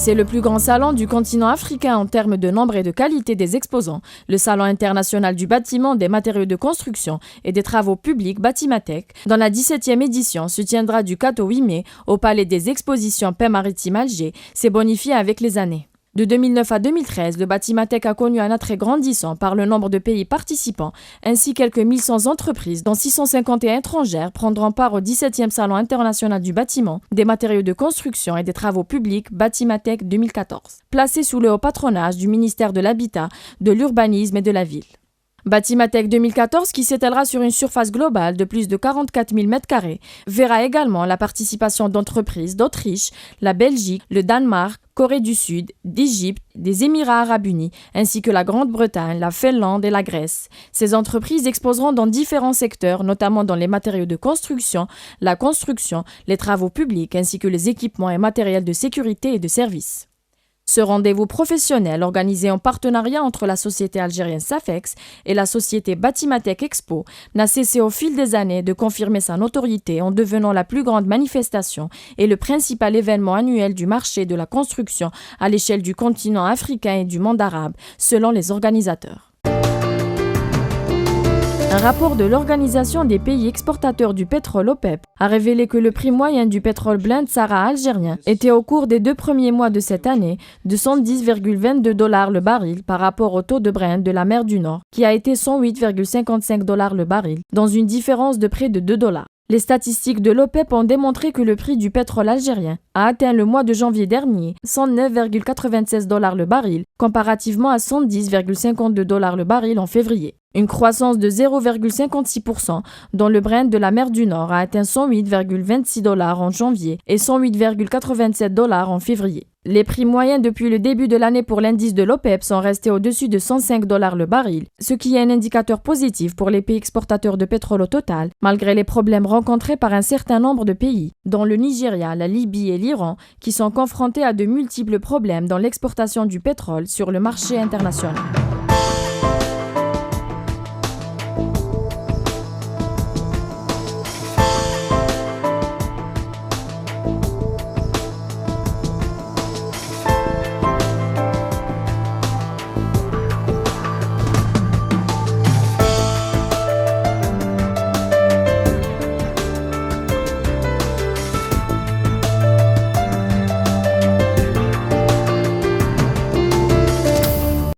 C'est le plus grand salon du continent africain en termes de nombre et de qualité des exposants. Le Salon international du bâtiment, des matériaux de construction et des travaux publics Batimatec, dans la 17e édition, se tiendra du 4 au 8 mai au Palais des Expositions Paix Maritime Alger, s'est bonifié avec les années. De 2009 à 2013, le Batimatec a connu un attrait grandissant par le nombre de pays participants, ainsi quelques 1100 entreprises, dont 651 étrangères, prendront part au 17e Salon international du bâtiment, des matériaux de construction et des travaux publics Batimatec 2014, placé sous le haut patronage du ministère de l'Habitat, de l'Urbanisme et de la Ville. Batimatec 2014, qui s'étalera sur une surface globale de plus de 44 000 m², verra également la participation d'entreprises d'Autriche, la Belgique, le Danemark, Corée du Sud, d'Égypte, des Émirats arabes unis, ainsi que la Grande-Bretagne, la Finlande et la Grèce. Ces entreprises exposeront dans différents secteurs, notamment dans les matériaux de construction, la construction, les travaux publics, ainsi que les équipements et matériels de sécurité et de services. Ce rendez-vous professionnel, organisé en partenariat entre la société algérienne Safex et la société Batimatec Expo, n'a cessé au fil des années de confirmer sa notoriété en devenant la plus grande manifestation et le principal événement annuel du marché de la construction à l'échelle du continent africain et du monde arabe, selon les organisateurs. Un rapport de l'Organisation des pays exportateurs du pétrole OPEP a révélé que le prix moyen du pétrole Blend Sahara algérien était au cours des 2 premiers mois de cette année de 110,22 $ le baril par rapport au taux de Brent de la mer du Nord, qui a été 108,55 $ le baril, dans une différence de près de 2 $. Les statistiques de l'OPEP ont démontré que le prix du pétrole algérien a atteint le mois de janvier dernier 109,96 $ le baril, comparativement à 110,52 $ le baril en février. Une croissance de 0,56%, dont le Brent de la mer du Nord a atteint 108,26 $ en janvier et 108,87 $ en février. Les prix moyens depuis le début de l'année pour l'indice de l'OPEP sont restés au-dessus de 105 $ le baril, ce qui est un indicateur positif pour les pays exportateurs de pétrole au total, malgré les problèmes rencontrés par un certain nombre de pays, dont le Nigeria, la Libye et l'Iran, qui sont confrontés à de multiples problèmes dans l'exportation du pétrole sur le marché international.